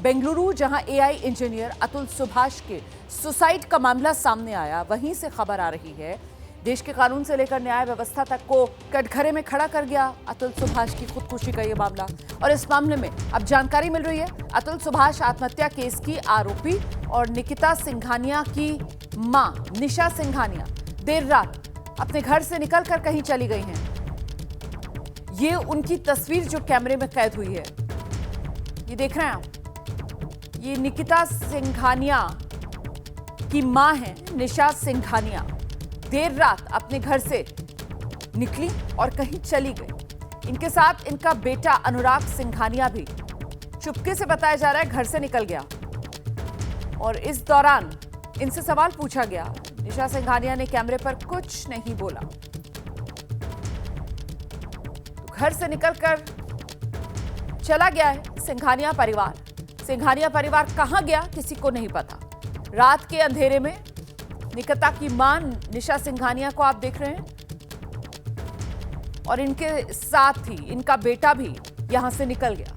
बेंगलुरु, जहां AI engineer Atul Subhash के suicide का मामला सामने आया, वहीं से खबर आ रही है देश के कानून से लेकर न्याय व्यवस्था तक को कटघरे में खड़ा कर गया अतुल सुभाष की खुदकुशी का ये मामला। और इस मामले में अब जानकारी मिल रही है अतुल सुभाष आत्महत्या केस की आरोपी और निकिता सिंघानिया की मां निशा सिंघानिया देर रात अपने घर से निकलकर कहीं चली गई हैं। ये उनकी तस्वीर जो कैमरे में कैद हुई है, ये देख रहे हैं आप। ये निकिता सिंघानिया की मां है निशा सिंघानिया। देर रात अपने घर से निकली और कहीं चली गई। इनके साथ इनका बेटा अनुराग सिंघानिया भी चुपके से, बताया जा रहा है, घर से निकल गया। और इस दौरान इनसे सवाल पूछा गया। निशा सिंघानिया ने कैमरे पर कुछ नहीं बोला। तो घर से निकलकर चला गया है सिंघानिया परिवार। सिंघानिया परिवार कहां गया किसी को नहीं पता। रात के अंधेरे में निकिता की मां निशा सिंघानिया को आप देख रहे हैं और इनके साथ ही इनका बेटा भी यहां से निकल गया।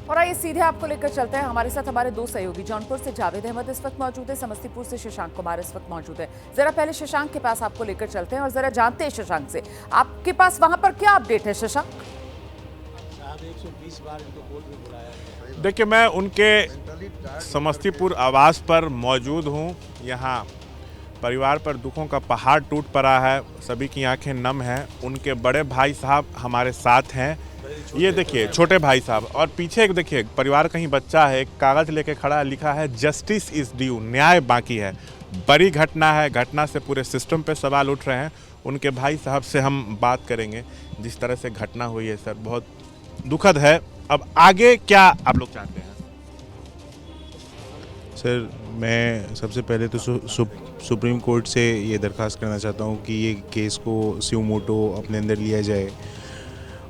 और आइए सीधे आपको लेकर चलते हैं। हमारे साथ हमारे दो सहयोगी, जौनपुर से जावेद अहमद इस वक्त मौजूद है, समस्तीपुर से शशांक कुमार इस वक्त मौजूद है। जरा पहले शशांक के पास आपको लेकर चलते हैं और जरा जानते हैं शशांक से, आपके पास वहां पर क्या अपडेट है शशांक? देखिए, मैं उनके समस्तीपुर आवास पर मौजूद हूँ। यहाँ परिवार पर दुखों का पहाड़ टूट पड़ा है, सभी की आंखें नम हैं। उनके बड़े भाई साहब हमारे साथ हैं, ये देखिए छोटे भाई साहब, और पीछे एक देखिए परिवार का ही बच्चा है, एक कागज लेके खड़ा है, लिखा है जस्टिस इज ड्यू, न्याय बाकी है। बड़ी घटना है, घटना से पूरे सिस्टम पे सवाल उठ रहे हैं। उनके भाई साहब से हम बात करेंगे। जिस तरह से घटना हुई है सर, बहुत दुखद है। अब आगे क्या आप लोग चाहते हैं? सर, मैं सबसे पहले तो सुप्रीम कोर्ट से ये दरख्वास्त करना चाहता हूँ कि ये केस को स्यू मोटो अपने अंदर लिया जाए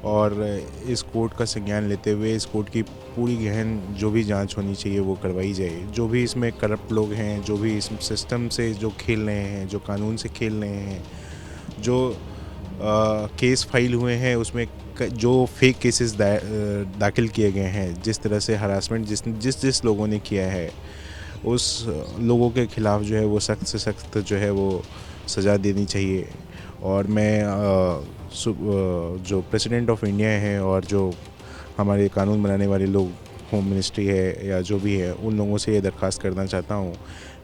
और इस कोर्ट का संज्ञान लेते हुए इस कोर्ट की पूरी गहन जो भी जांच होनी चाहिए वो करवाई जाए। जो भी इसमें करप्ट लोग हैं, जो भी इस सिस्टम से जो खेल रहे हैं, जो कानून से खेल रहे हैं, जो केस फाइल हुए हैं उसमें जो फेक केसेस दाखिल किए गए हैं, जिस तरह से हरासमेंट जिस लोगों ने किया है, उस लोगों के ख़िलाफ़ जो है वो सख्त से सख्त जो है वो सज़ा देनी चाहिए। और मैं जो प्रेसिडेंट ऑफ इंडिया हैं और जो हमारे कानून बनाने वाले लोग, होम मिनिस्ट्री है या जो भी है, उन लोगों से ये दरख्वास्त करना चाहता हूँ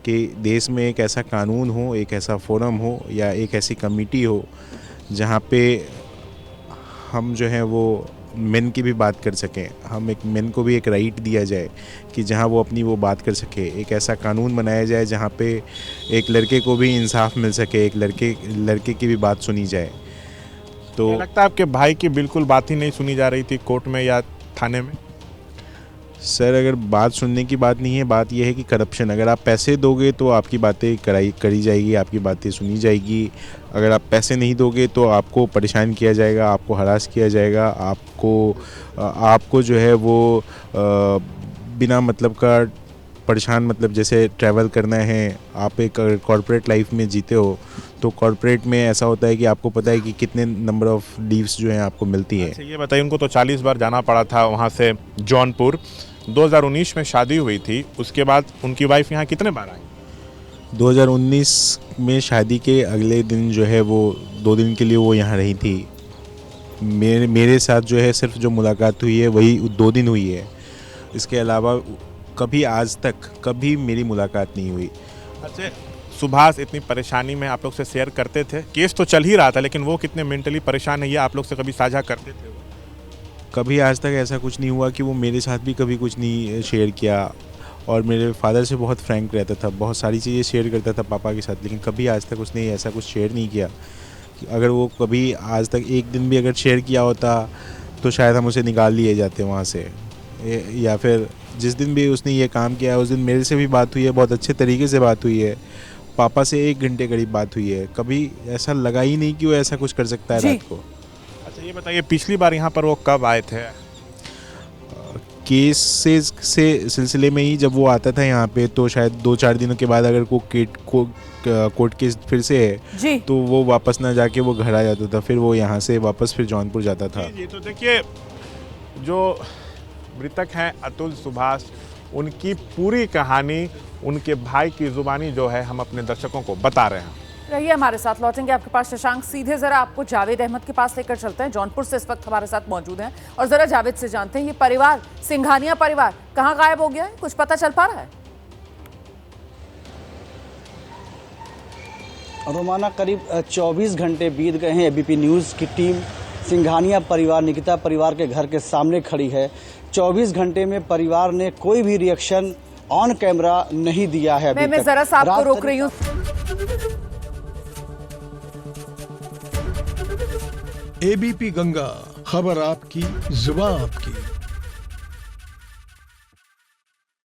कि देश में एक ऐसा कानून हो, एक ऐसा फोरम हो या एक ऐसी कमेटी हो जहाँ पे हम जो है वो मेन की भी बात कर सकें। हम एक मेन को भी एक राइट दिया जाए कि जहाँ वो अपनी वो बात कर सके। एक ऐसा कानून बनाया जाए जहाँ पे एक लड़के को भी इंसाफ मिल सके, एक लड़के की भी बात सुनी जाए। तो लगता है आपके भाई की बिल्कुल बात ही नहीं सुनी जा रही थी कोर्ट में या थाने में? सर, अगर बात सुनने की बात नहीं है, बात यह है कि करप्शन, अगर आप पैसे दोगे तो आपकी बातें करी जाएगी, आपकी बातें सुनी जाएगी। अगर आप पैसे नहीं दोगे तो आपको परेशान किया जाएगा, आपको हरास किया जाएगा, आपको जो है वो बिना मतलब का परेशान, मतलब जैसे ट्रैवल करना है, आप एक कॉर्पोरेट लाइफ में जीते हो तो कॉर्पोरेट में ऐसा होता है कि आपको पता है कि कितने नंबर ऑफ़ लीव्स जो हैं आपको मिलती हैं। अच्छा, ये बताइए, उनको तो 40 बार जाना पड़ा था वहाँ से जौनपुर। 2019 में शादी हुई थी, उसके बाद उनकी वाइफ यहाँ कितने बार आई? 2019 में शादी के अगले दिन जो है वो 2 दिन के लिए वो यहाँ रही थी। मेरे साथ जो है सिर्फ जो मुलाकात हुई है वही 2 दिन हुई है। इसके अलावा कभी आज तक कभी मेरी मुलाकात नहीं हुई। अच्छा, सुभाष इतनी परेशानी में आप लोग से शेयर करते थे? केस तो चल ही रहा था, लेकिन वो कितने मेंटली परेशान है ये आप लोग से कभी साझा करते थे? कभी आज तक ऐसा कुछ नहीं हुआ कि वो मेरे साथ भी कभी कुछ नहीं शेयर किया। और मेरे फादर से बहुत फ्रैंक रहता था, बहुत सारी चीज़ें शेयर करता था पापा के साथ, लेकिन कभी आज तक उसने ऐसा कुछ शेयर नहीं किया। अगर वो कभी आज तक एक दिन भी अगर शेयर किया होता तो शायद हम उसे निकाल लिए जाते वहाँ से, या फिर जिस दिन भी उसने ये काम किया उस दिन मेरे से भी बात हुई है, बहुत अच्छे तरीके से बात हुई है। पापा से 1 घंटे करीब बात हुई है। कभी ऐसा लगा ही नहीं कि वो ऐसा कुछ कर सकता है रात को। अच्छा, ये बताइए, पिछली बार यहाँ पर वो कब आए थे? केसेस से सिलसिले में ही जब वो आता था यहाँ पे, तो शायद 2-4 दिनों के बाद अगर कोर्ट केस फिर से है जी। तो वो वापस ना जाके वो घर आ जाता था, फिर वो यहाँ से वापस फिर जौनपुर जाता था। ये तो देखिए, जो मृतक हैं अतुल सुभाष, उनकी पूरी कहानी उनके भाई की जुबानी जो है हम अपने दर्शकों को बता रहे हैं। रहिए हमारे साथ, लौटेंगे आपके पास शशांक। सीधे जरा आपको जावेद अहमद के पास लेकर चलते हैं, जौनपुर से इस वक्त हमारे साथ मौजूद हैं, और जरा जावेद से जानते हैं ये परिवार, सिंघानिया परिवार, कहाँ गायब हो गया है? कुछ पता चल पा रहा है? रोमाना करीब 24 घंटे बीत गए हैं। एबीपी न्यूज़ की टीम सिंघानिया परिवार, निकिता परिवार के घर के सामने खड़ी है। 24 घंटे में परिवार ने कोई भी रिएक्शन ऑन कैमरा नहीं दिया है अभी तक। मैं जरा सा आपको रोक रही हूँ। एबीपी गंगा, खबर आपकी, जुबान आपकी।